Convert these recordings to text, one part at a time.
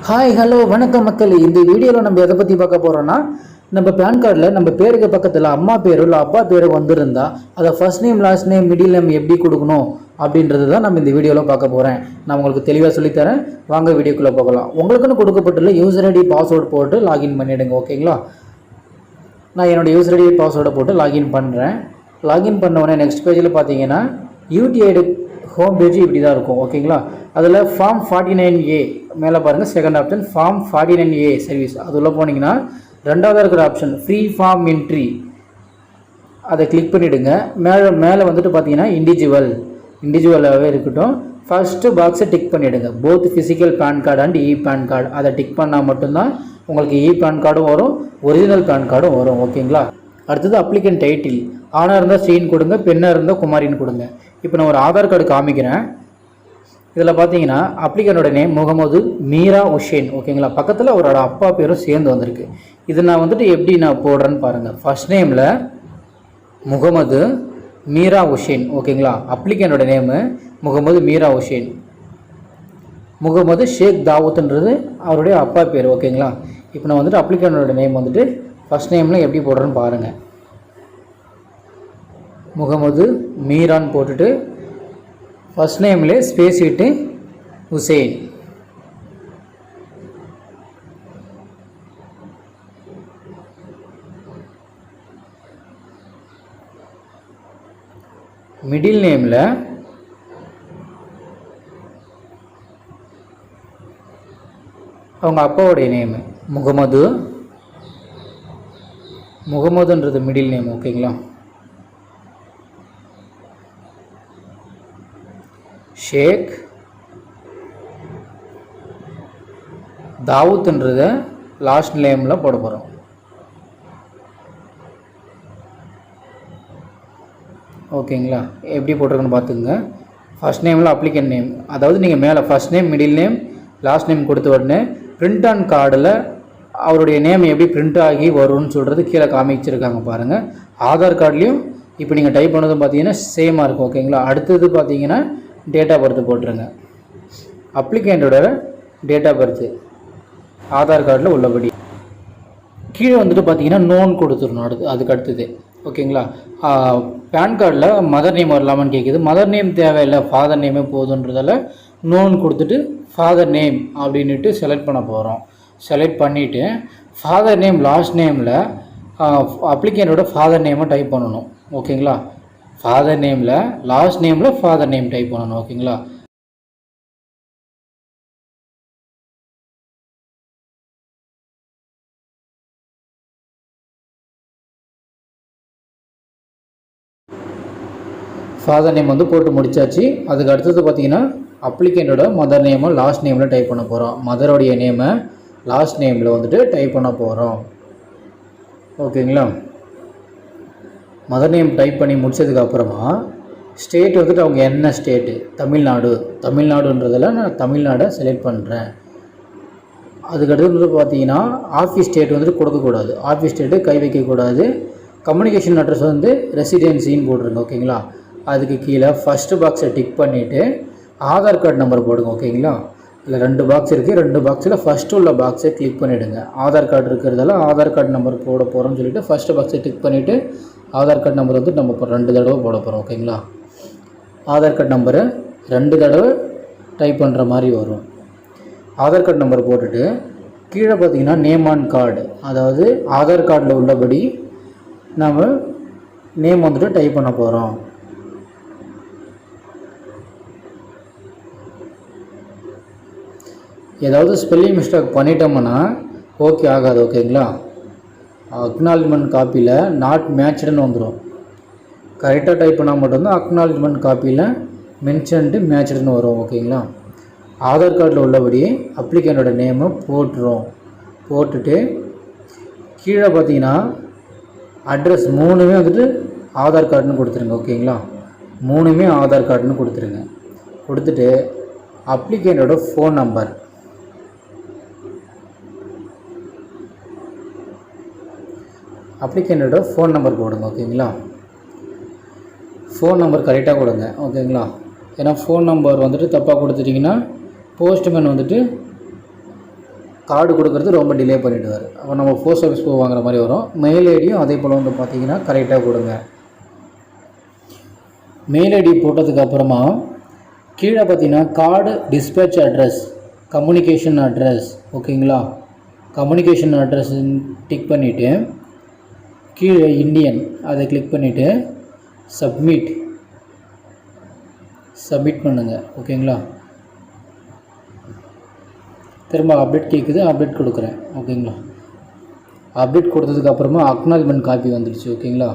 Hi hello வணக்கம் மக்கள். இந்த வீடியோவில் நம்ம எதை பற்றி பார்க்க போகிறோன்னா, நம்ம பேன் கார்டில் நம்ம பேருக்கு பக்கத்தில் அம்மா பேரோ இல்லை அப்பா பேரோ வந்திருந்தா அதை first name last name middle name எப்படி கொடுக்கணும் அப்படின்றது தான் நம்ம இந்த வீடியோவில் பார்க்க போகிறேன். நான் உங்களுக்கு தெளிவாக சொல்லித்தரேன். வாங்க வீடியோக்குள்ளே போகலாம். உங்களுக்குன்னு கொடுக்கப்பட்டுள்ள யூசர் ஐடி பாஸ்வேர்டு போட்டு லாகின் பண்ணிவிடுங்க. ஓகேங்களா? நான் என்னோடய யூசர் ஐடி பாஸ்வேர்டை போட்டு லாகின் பண்ணுறேன். லாகின் பண்ண உடனே நெக்ஸ்ட் பேஜில் பார்த்தீங்கன்னா யூடிஐடி ஹோம் பேஜ் இப்படி தான் இருக்கும். ஓகேங்களா? அதில் ஃபார்ம் 49A மேலே பாருங்கள், second option form 49A service. அது உள்ளே போனீங்கன்னா ரெண்டாவது இருக்கிற ஆப்ஷன் ஃப்ரீ ஃபார்ம் என்ட்ரி, அதை கிளிக் பண்ணிவிடுங்க. மேலே வந்துட்டு பார்த்தீங்கன்னா இண்டிவிஜுவலாகவே இருக்கட்டும். ஃபஸ்ட்டு பாக்ஸை டிக் பண்ணிவிடுங்க. Both physical PAN card and e PAN card. அதை டிக் பண்ணால் மட்டும்தான் உங்களுக்கு இ பேன் கார்டும் வரும், ஒரிஜினல் பேன் கார்டும் வரும். ஓகேங்களா? அடுத்தது அப்ளிகன்ட் டைட்டில். ஆணாக இருந்தால் ஸ்ரீன்னு கொடுங்க, பெண்ணாக இருந்தால் குமாரின்னு கொடுங்க. இப்போ நான் ஒரு ஆதார் கார்டு காமிக்கிறேன். இதில் பார்த்தீங்கன்னா அப்ளிகனோட நேம் முகமது மீரா உஷேன். ஓகேங்களா? பக்கத்தில் அவரோட அப்பா பேரும் சேர்ந்து வந்திருக்கு. இது நான் வந்துட்டு எப்படி நான் போடுறேன்னு பாருங்கள். ஃபர்ஸ்ட் நேமில் முகமது மீரா உஷேன். ஓகேங்களா? அப்ளிகனோட நேமு முகமது மீரா உஷேன். முகமது ஷேக் தாவூத்ன்றது அவருடைய அப்பா பேர். ஓகேங்களா? இப்போ நான் வந்துட்டு அப்ளிகனோட நேம் வந்துட்டு ஃபர்ஸ்ட் நேமில் எப்படி போடுறேன்னு பாருங்கள். முகமது மீரான் போட்டுட்டு ஃபர்ஸ்ட் நேம்லேயே ஸ்பேஸ் விட்டு உசேன். மிடில் நேமில் அவங்க அப்பாவுடைய நேமு முகமதுன்றது மிடில் நேம். ஓகேங்களா? ஷேக் தாவூத்ன்றத லாஸ்ட் நேமில் போட போகிறோம். ஓகேங்களா? எப்படி போட்டிருக்குன்னு பார்த்துக்குங்க. ஃபர்ஸ்ட் நேமில் அப்ளிகன் நேம், அதாவது நீங்கள் மேலே first name middle name last name கொடுத்த உடனே பிரிண்ட் ஆன் கார்டில் அவருடைய நேம் எப்படி பிரிண்ட் ஆகி வரும்னு சொல்கிறது கீழே காமிச்சிருக்காங்க பாருங்கள். ஆதார் கார்ட்லேயும் இப்போ நீங்கள் டைப் பண்ணதும் பார்த்தீங்கன்னா சேமாக இருக்கும். ஓகேங்களா? அடுத்தது பார்த்தீங்கன்னா டேட் ஆஃப் பர்த் போட்டுருங்க. அப்ளிகேண்டோட டேட் ஆஃப் பர்த்து ஆதார் கார்டில் உள்ளபடி. கீழே வந்துட்டு பார்த்தீங்கன்னா நோன் கொடுத்துடணும். அதுக்கு அடுத்தது. ஓகேங்களா? பேன் கார்டில் மதர் நேம் வரலாமான்னு கேட்குது. மதர் நேம் தேவையில்லை, ஃபாதர் நேமே போதுன்றதால நோன் கொடுத்துட்டு ஃபாதர் நேம் அப்படின்ட்டு செலக்ட் பண்ண போகிறோம். செலக்ட் பண்ணிவிட்டு ஃபாதர் நேம் லாஸ்ட் நேமில் அப்ளிகேண்டோட ஃபாதர் நேமை டைப் பண்ணணும். ஓகேங்களா? ஃபாதர் நேமில் லாஸ்ட் நேமில் ஃபாதர் நேம் டைப் பண்ணணும். ஓகேங்களா? ஃபாதர் நேம் வந்து போட்டு முடிச்சாச்சு. அதுக்கு அடுத்தது பார்த்தீங்கன்னா அப்ளிகேண்டோட மதர் நேமை லாஸ்ட் நேமில் டைப் பண்ண போகிறோம். மதரோடைய நேமை லாஸ்ட் நேமில் வந்துட்டு டைப் பண்ண போகிறோம். ஓகேங்களா? மதர் நேம் டைப் பண்ணி முடிச்சதுக்கப்புறமா ஸ்டேட் வந்துட்டு அவங்க என்ன ஸ்டேட்டு, தமிழ்நாடுன்றதில் நான் தமிழ்நாடை செலக்ட் பண்ணுறேன். அதுக்கடுத்து பார்த்தீங்கன்னா ஆஃபீஸ் ஸ்டேட் வந்துட்டு கொடுக்கக்கூடாது. ஆஃபீஸ் ஸ்டேட்டு கை வைக்கக்கூடாது. கம்யூனிகேஷன் அட்ரஸ் வந்து ரெசிடென்சின்னு போட்டுருங்க. ஓகேங்களா? அதுக்கு கீழே ஃபஸ்ட்டு பாக்ஸை டிக் பண்ணிவிட்டு ஆதார் கார்டு நம்பர் போடுங்க. ஓகேங்களா? இல்லை 2 பாக்ஸ் இருக்குது. 2 பாக்ஸில் ஃபஸ்ட்டு உள்ள பாக்ஸை கிளிக் பண்ணிவிடுங்க. ஆதார் கார்டு இருக்கிறதால ஆதார் கார்டு நம்பர் போட போகிறோம்னு சொல்லிவிட்டு ஃபஸ்ட்டு பாக்ஸை டிக் பண்ணிவிட்டு ஆதார் கார்டு நம்பர் வந்து நம்ம இப்போ 2 தடவை போட போகிறோம். ஓகேங்களா? ஆதார் கார்டு நம்பரை 2 தடவை டைப் பண்ணுற மாதிரி வரும். ஆதார் கார்டு நம்பர் போட்டுட்டு கீழே பார்த்தீங்கன்னா நேம் ஆன் கார்டு, அதாவது ஆதார் கார்டில் உள்ளபடி நம்ம நேம் வந்துட்டு டைப் பண்ண போகிறோம். ஏதாவது ஸ்பெல்லிங் மிஸ்டேக் பண்ணிட்டோம்னா ஓகே ஆகாது. ஓகேங்களா? அக்னாலஜ்மெண்ட் காப்பியில் நாட் மேட்ச்டுன்னு வந்துடும். கரெக்டாக டைப் பண்ணால் மட்டும்தான் அக்னாலஜ்மெண்ட் காப்பியில் மென்ஷன்டு மேட்ச்டுன்னு வரும். ஓகேங்களா? ஆதார் கார்டில் உள்ளபடி அப்ளிகேண்டோட நேமை போட்டுட்டு கீழே பார்த்தீங்கன்னா அட்ரஸ் 3மே வந்துட்டு ஆதார் கார்டுன்னு கொடுத்துருங்க. ஓகேங்களா? 3மே ஆதார் கார்டுன்னு கொடுத்துருங்க. கொடுத்துட்டு அப்ளிகேண்டோட ஃபோன் நம்பர் போடுங்க. ஓகேங்களா? ஃபோன் நம்பர் கரெக்டாக கொடுங்க. ஓகேங்களா? ஏன்னா ஃபோன் நம்பர் வந்துட்டு தப்பாக கொடுத்துட்டிங்கன்னா போஸ்ட்மேன் வந்துட்டு கார்டு கொடுக்குறது ரொம்ப டிலே பண்ணிவிடுவார். அப்போ நம்ம போஸ்ட் ஆஃபீஸ் போய் வாங்குற மாதிரி வரும். மெயில் ஐடியும் அதே போல் வந்து பார்த்திங்கன்னா கரெக்டாக கொடுங்க. மெயில் ஐடி போட்டதுக்கப்புறமா கீழே பார்த்தீங்கன்னா card dispatch address, communication address, ஓகேங்களா. கம்யூனிகேஷன் அட்ரஸ் டிக் பண்ணிவிட்டு கீழே இந்தியன் அதை கிளிக் பண்ணிவிட்டு சப்மிட் பண்ணுங்கள், ஓகேங்களா. திரும்ப அப்டேட் கேட்குது, அப்டேட் கொடுக்குறேன், ஓகேங்களா. அப்டேட் கொடுத்ததுக்கப்புறமா அக்னாலஜ்மெண்ட் காப்பி வந்துடுச்சு, ஓகேங்களா.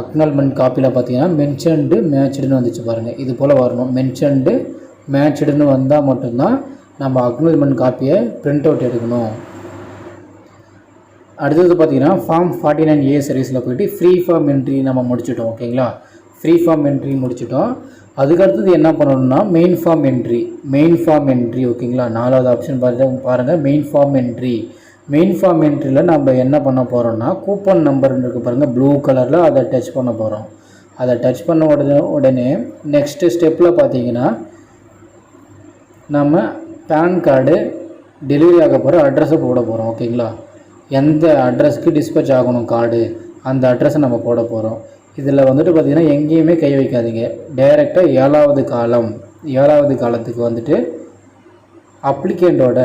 அக்னாலஜ்மெண்ட் காப்பியில் பார்த்தீங்கன்னா மென்ஷன்டு மேட்ச்டுன்னு வந்துச்சு பாருங்கள். இது போல் வரணும். மென்ஷன்டு மேட்ச்டுன்னு வந்தால் மட்டும்தான் நம்ம அக்னாலஜ்மெண்ட் காப்பியை பிரிண்ட் அவுட் எடுக்கணும். அடுத்தது பார்த்திங்கன்னா ஃபார்ம் 49A சர்வீஸில் போய்ட்டு ஃப்ரீ ஃபார்ம் என்ட்ரி நம்ம முடிச்சிட்டோம், ஓகேங்களா. ஃப்ரீ ஃபார்ம் என்ட்ரி முடிச்சிட்டோம். அதுக்கடுத்தது என்ன பண்ணணும்னா மெயின் ஃபார்ம் என்ட்ரி, ஓகேங்களா. 4வது ஆப்ஷன் பாருங்கள் மெயின் ஃபார்ம் என்ட்ரியில் நம்ம என்ன பண்ண போகிறோம்னா கூப்பன் நம்பர் இருக்குது பாருங்கள் ப்ளூ கலரில், அதை டச் பண்ண போகிறோம். அதை டச் பண்ண உடனே நெக்ஸ்ட்டு ஸ்டெப்பில் பார்த்தீங்கன்னா நம்ம பேன் கார்டு டெலிவரி ஆக போகிற அட்ரஸை போட போகிறோம், ஓகேங்களா. எந்த அட்ரஸ்க்கு டிஸ்பேச் ஆகணும் கார்டு அந்த அட்ரஸை நம்ம போட போகிறோம். இதில் வந்துட்டு பார்த்திங்கன்னா எங்கேயுமே கை வைக்காதீங்க. டைரெக்டாக 7வது காலத்துக்கு வந்துட்டு அப்ளிகேண்டோட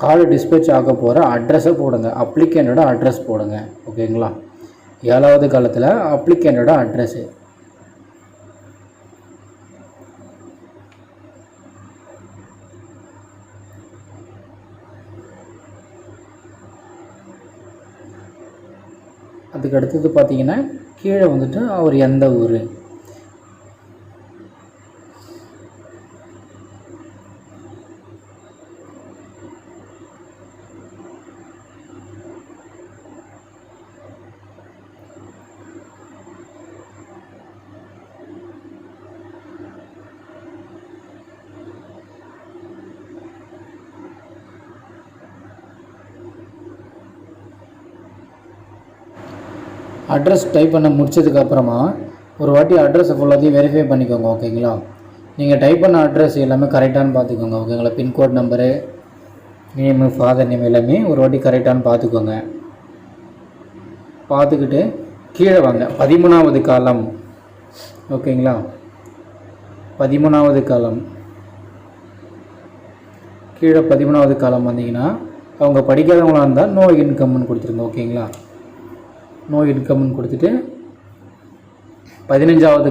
கார்டு டிஸ்பேச் ஆக போகிற அட்ரஸை போடுங்க. அப்ளிகேண்டோட அட்ரஸ் போடுங்க, ஓகேங்களா. 7வது காலத்தில் அப்ளிகேண்டோட அட்ரஸ்ஸு. அதுக்கு அடுத்தது பார்த்திங்கன்னா கீழே வந்துட்டு அவர் எந்த ஊர், அட்ரஸ் டைப் பண்ண முடிச்சதுக்கப்புறமா ஒரு வாட்டி அட்ரஸை ஃபுல்லாத்தையும் வெரிஃபை பண்ணிக்கோங்க, ஓகேங்களா. நீங்கள் டைப் பண்ண அட்ரஸ் எல்லாமே கரெக்டானு பார்த்துக்கோங்க, ஓகேங்களா. Pincode number, name, father name எல்லாமே ஒரு வாட்டி கரெக்டானு பார்த்துக்கோங்க. பார்த்துக்கிட்டு கீழே வாங்க 13வது காலம், ஓகேங்களா. 13வது காலம் கீழே 13வது காலம் வந்தீங்கன்னா அவங்க படிக்காதவங்களாக இருந்தால் நோ இன்கம்னு கொடுத்துருங்க, ஓகேங்களா. நோ இன்கம்னு கொடுத்துட்டு 16வது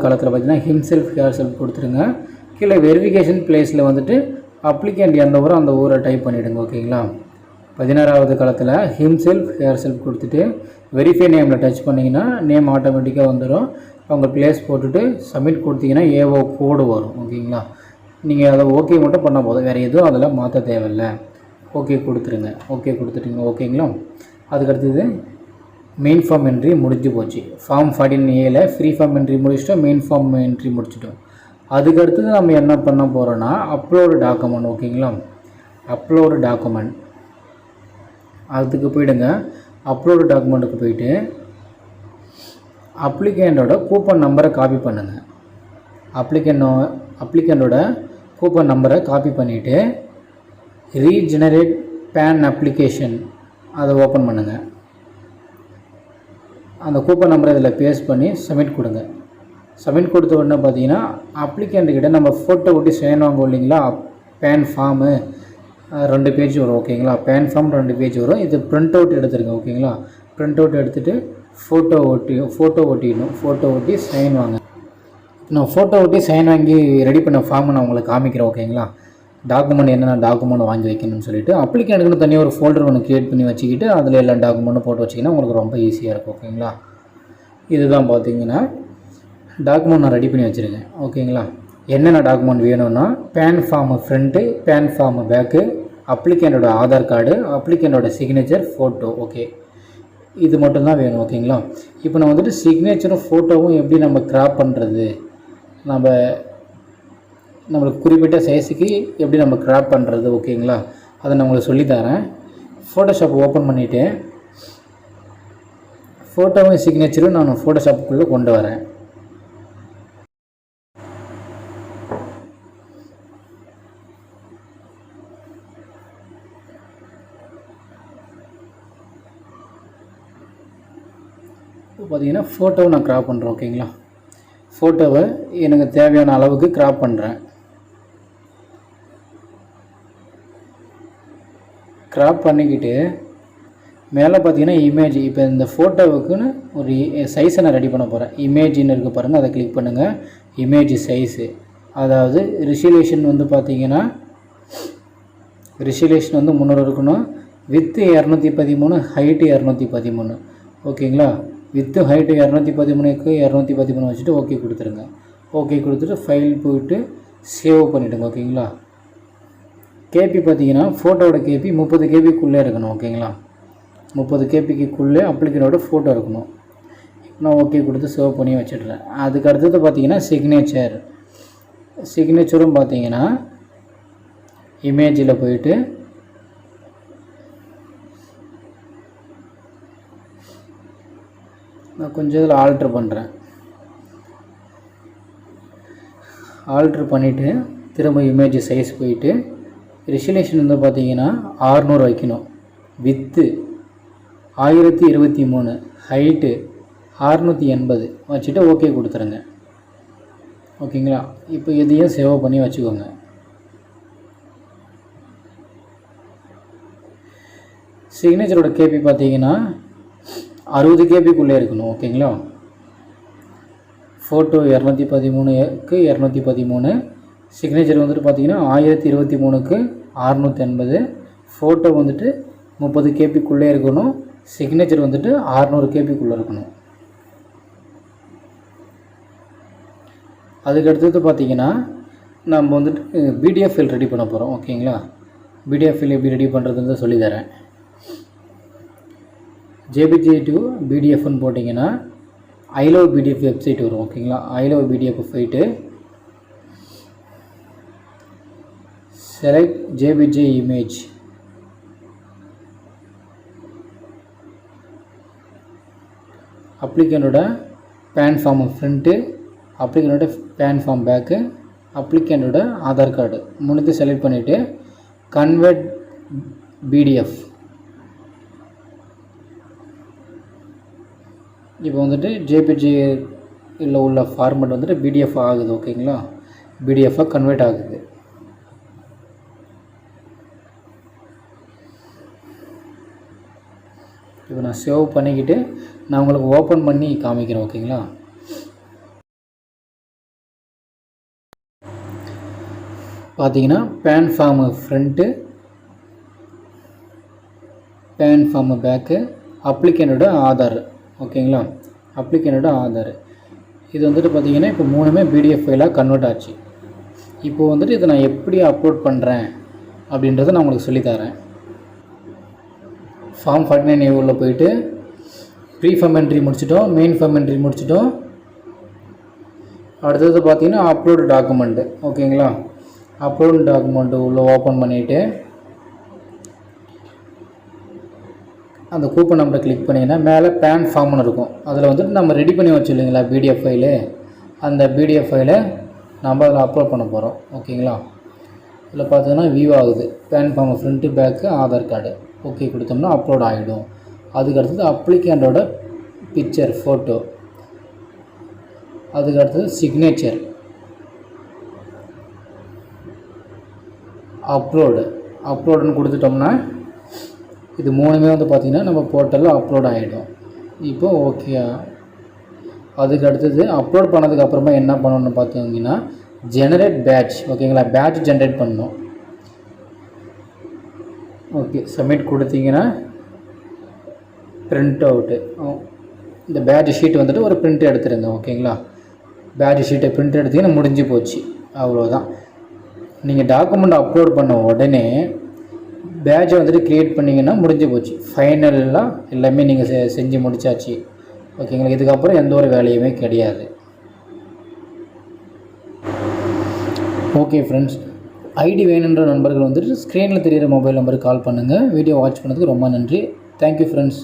காலத்தில் பார்த்தீங்கன்னா ஹிம்செல்ஃப் ஹேர் செல்ஃப் கொடுத்துருங்க. கீழே வெரிஃபிகேஷன் பிளேஸில் வந்துட்டு அப்ளிகேண்ட் எந்த ஊரோ அந்த ஊரை டைப் பண்ணிவிடுங்க, ஓகேங்களா. 16வது காலத்தில் ஹிம்செல்ஃப் ஹேர் செல்ஃப் கொடுத்துட்டு வெரிஃபை நேமில் டச் பண்ணிங்கன்னா நேம் ஆட்டோமேட்டிக்காக வந்துடும். அவங்க பிளேஸ் போட்டுட்டு சப்மிட் கொடுத்தீங்கன்னா ஏஓ கோடு வரும், ஓகேங்களா. நீங்கள் அதை ஓகே மட்டும் பண்ண போதும், வேறு எதுவும் அதில் மாற்ற தேவையில்லை. ஓகே கொடுத்துருங்க. ஓகே கொடுத்துட்டீங்க, ஓகேங்களா. அதுக்கடுத்தது மெயின் ஃபார்ம் என்ட்ரி முடிஞ்சு போச்சு. ஃபார்ம் 49Aல ஃப்ரீ ஃபார்ம் என்ட்ரி முடிச்சிட்டோம், மெயின் ஃபார்ம் என்ட்ரி முடிச்சிட்டோம். அதுக்கடுத்தது நம்ம என்ன பண்ண போகிறோன்னா அப்லோடு டாக்குமெண்ட், ஓகேங்களா. அப்லோடு டாக்குமெண்ட் அதுக்கு போயிடுங்க. அப்லோடு டாக்குமெண்ட்டுக்கு போயிட்டு அப்ளிகேண்டோட கூப்பன் நம்பரை காப்பி பண்ணுங்கள். அப்ளிகேண்டோட கூப்பன் நம்பரை காப்பி பண்ணிவிட்டு ரீஜெனரேட் பேன் அப்ளிகேஷன் அதை ஓப்பன் பண்ணுங்கள். அந்த கூப்பன் நம்பரை இதில் பேஸ்ட் பண்ணி சப்மிட் கொடுங்க. சப்மிட் கொடுத்த உடனே பார்த்தீங்கன்னா அப்ளிகேண்ட்டுக்கிட்ட நம்ம ஃபோட்டோ ஒட்டி சைன் வாங்குவோம் இல்லைங்களா, பேன் ஃபார்மு 2 பேஜ் வரும், ஓகேங்களா. பேன் ஃபார்ம் 2 பேஜ் வரும். இது ப்ரிண்ட் அவுட் எடுத்துருங்க, ஓகேங்களா. ப்ரிண்ட் அவுட் எடுத்துகிட்டு ஃபோட்டோ ஒட்டிடணும். ஃபோட்டோ ஒட்டி சைன் வாங்க. நான் ஃபோட்டோ ஒட்டி சைன் வாங்கி ரெடி பண்ண ஃபார்மை நான் உங்களுக்கு காமிக்கிறேன், ஓகேங்களா. டாக்குமெண்ட் என்னென்ன டாக்குமெண்ட் வாங்கி வைக்கணும்னு சொல்லிட்டு அப்ளிகேண்ட்டுக்குன்னு தனியாக ஒரு ஃபோல்டர் ஒன்று க்ரியேட் பண்ணி வச்சுக்கிட்டு அதில் எல்லா டாக்குமெண்ட்டும் போட்டு வச்சிங்கன்னா உங்களுக்கு ரொம்ப ஈஸியாக இருக்கும், ஓகேங்களா. இதுதான் பார்த்தீங்கன்னா டாக்குமெண்ட் நான் ரெடி பண்ணி வச்சுருக்கேன், ஓகேங்களா. என்னென்ன டாக்குமெண்ட் வேணும்னா PAN form front, PAN form back, அப்ளிகேண்டோட ஆதார் கார்டு, அப்ளிகேண்டோட சிக்னேச்சர், ஃபோட்டோ, ஓகே. இது மட்டும்தான் வேணும், ஓகேங்களா. இப்போ நான் வந்துட்டு சிக்னேச்சரும் ஃபோட்டோவும் எப்படி நம்ம கிராப் பண்ணுறது, நம்மளுக்கு குறிப்பிட்ட சைஸுக்கு எப்படி நம்ம கிராப் பண்ணுறது, ஓகேங்களா. அதை நான் உங்களுக்கு சொல்லித்தரேன். ஃபோட்டோஷாப் ஓப்பன் பண்ணிவிட்டு ஃபோட்டோவும் சிக்னேச்சரும் நான் ஃபோட்டோஷாப்புக்குள்ளே கொண்டு வரேன். பார்த்தீங்கன்னா ஃபோட்டோவை நான் க்ராப் பண்ணுறேன். ஓகேங்களா, ஃபோட்டோவை எனக்கு தேவையான அளவுக்கு க்ராப் பண்ணுறேன். க்ராப் பண்ணிக்கிட்டு மேலே பார்த்தீங்கன்னா இமேஜ், இப்போ இந்த ஃபோட்டோவுக்குன்னு ஒரு சைஸை நான் ரெடி பண்ண போகிறேன். இமேஜின்னு இருக்குது பாருங்கள், அதை கிளிக் பண்ணுங்கள். இமேஜ் சைஸு, அதாவது ரிசல்யூஷன் வந்து பார்த்தீங்கன்னா ரிசல்யூஷன் வந்து 300 இருக்கணும். With 213, height 213. ஓகேங்களா, வித்து ஹைட்டு 213க்கு 213 வச்சுட்டு ஓகே கொடுத்துருங்க. ஓகே கொடுத்துட்டு ஃபைல் போய்ட்டு சேவ் பண்ணிவிடுங்க. ஓகேங்களா, கேபி பார்த்தீங்கன்னா ஃபோட்டோவோட கேபி 30 கேபிக்குள்ளே இருக்கணும். ஓகேங்களா, 30 கேபிக்குள்ளே அப்ளிகேட்டோட ஃபோட்டோ இருக்கணும். நான் ஓகே கொடுத்து சேவ் பண்ணி வச்சிடுறேன். அதுக்கு அடுத்தது பார்த்தீங்கன்னா சிக்னேச்சரும் பார்த்தீங்கன்னா இமேஜில் போயிட்டு நான் கொஞ்சம் இதில் ஆல்ட்ரு பண்ணுறேன். ஆல்ட்ரு பண்ணிவிட்டு திரும்ப இமேஜ் சைஸ் போயிட்டு ரெசல்யூஷன் வந்து பார்த்தீங்கன்னா 600 வைக்கணும். வித்து 1023, ஹைட்டு 680 வச்சுட்டு ஓகே கொடுத்துருங்க. ஓகேங்களா, இப்போ இதையும் சேவ் பண்ணி வச்சுக்கோங்க. சிக்னேச்சரோட கேபி பார்த்தீங்கன்னா 60 கேபிக்குள்ளே இருக்கணும். ஓகேங்களா, ஃபோட்டோ 213க்கு 213, சிக்னேச்சர் வந்துட்டு பார்த்தீங்கன்னா 1023க்கு 680, ஃபோட்டோ வந்துட்டு 30 கேபிக்குள்ளே இருக்கணும். சிக்னேச்சர் வந்துட்டு 600 கேபிக்குள்ளே இருக்கணும். அதுக்கடுத்தது பார்த்தீங்கன்னா நம்ம வந்துட்டு பிடிஎஃப் ஃபைல் ரெடி பண்ண போகிறோம். ஓகேங்களா, பிடிஎஃப் ஃபைல் எப்படி ரெடி பண்ணுறதுன்னு சொல்லித்தரேன். ஜேபிஜே டு பிடிஎஃப்னு போட்டிங்கன்னா ஐ லவ் பிடிஎஃப் வெப்சைட் வரும். ஓகேங்களா, ஐ லவ் பிடிஎஃப் போயிட்டு செலக்ட் ஜேபிஜே இமேஜ், அப்ளிகண்டோட பேன் ஃபார்ம் ஃப்ரண்ட்டு, அப்ளிகண்டோட பேன் ஃபார்ம் பேக்கு, அப்ளிகண்டோட ஆதார் கார்டு மூணுத்தையும் செலக்ட் பண்ணிவிட்டு கன்வெர்ட் பிடிஎஃப். இப்போ வந்துட்டு ஜேபிஜி இல்லை உள்ள ஃபார்மெட் வந்துட்டு பிடிஎஃப் ஆகுது. ஓகேங்களா, பிடிஎஃபாக கன்வெர்ட் ஆகுது. இப்போ நான் சேவ் பண்ணிக்கிட்டு நான் உங்களுக்கு ஓப்பன் பண்ணி காமிக்கிறேன். ஓகேங்களா, பார்த்தீங்கன்னா PAN form front, PAN form back, அப்ளிகண்டோட ஆதார். ஓகேங்களா, அப்ளிகண்டோட ஆதார். இது வந்துட்டு பார்த்தீங்கன்னா இப்போ மூணுமே பிடிஎஃப் ஃபைலாக கன்வெர்ட் ஆச்சு. இப்போது வந்துட்டு இதை நான் எப்படி அப்லோட் பண்ணுறேன் அப்படின்றத நான் உங்களுக்கு சொல்லித்தரேன். ஃபார்ம் 49A உள்ள போயிட்டு ப்ரீ ஃபார்ம் என்ட்ரி முடிச்சிட்டோம், மெயின் ஃபார்ம் என்ட்ரி முடிச்சிட்டோம். அடுத்தது பார்த்தீங்கன்னா அப்லோடு டாக்குமெண்ட்டு. ஓகேங்களா, அப்லோடு டாக்குமெண்ட்டு உள்ளே ஓப்பன் பண்ணிவிட்டு அந்த கூப்பன் நம்பரை கிளிக் பண்ணிங்கன்னா மேலே பேன் ஃபார்ம்னு இருக்கும். அதில் வந்துட்டு நம்ம ரெடி பண்ணி வச்சு இல்லைங்களா பிடிஎஃப் ஃபைலு, அந்த பிடிஎஃப் ஃபைலை நம்ம அதில் அப்லோட் பண்ண போகிறோம். ஓகேங்களா, இதில் பார்த்தீங்கன்னா வியூ ஆகுது. PAN form front back Aadhaar card okay கொடுத்தோம்னா அப்லோட் ஆகிடும். அதுக்கு அடுத்தது அப்ளிகண்டோட பிக்சர் ஃபோட்டோ, அதுக்கு அடுத்தது சிக்னேச்சர், அப்லோடுன்னு கொடுத்துட்டோம்னா இது மூணுமே வந்து பார்த்திங்கன்னா நம்ம போர்ட்டலில் அப்லோட் ஆகிடும். இப்போது ஓகே. அதுக்கு அடுத்தது அப்லோட் பண்ணதுக்கு அப்புறமா என்ன பண்ணணும்னு பார்த்தீங்கன்னா ஜெனரேட் பேட்ச். ஓகேங்களா, பேட்ச் ஜென்ரேட் பண்ணணும். ஓகே, சப்மிட் கொடுத்தீங்கன்னா பிரிண்ட் அவுட்டு இந்த பேட்ச் ஷீட் வந்துட்டு ஒரு பிரிண்ட் எடுத்துருங்க. ஓகேங்களா, பேட்ச் ஷீட்டை பிரிண்ட் எடுத்திங்கன்னா முடிஞ்சு போச்சு, அவ்வளோதான். நீங்கள் டாக்குமெண்ட் அப்லோட் பண்ண உடனே பேட்சை வந்துட்டு க்ரியேட் பண்ணிங்கன்னா முடிஞ்சு போச்சு. ஃபைனலாக எல்லாமே நீங்கள் செஞ்சு முடித்தாச்சு. ஓகேங்களா, இதுக்கப்புறம் எந்த ஒரு வேலையுமே கிடையாது. ஓகே ஃப்ரெண்ட்ஸ், ஐடி வேணுன்ற நண்பர்கள் வந்துட்டு ஸ்க்ரீனில் தெரிகிற மொபைல் நம்பருக்கு கால் பண்ணுங்கள். வீடியோ வாட்ச் பண்ணதுக்கு ரொம்ப நன்றி. Thank you friends.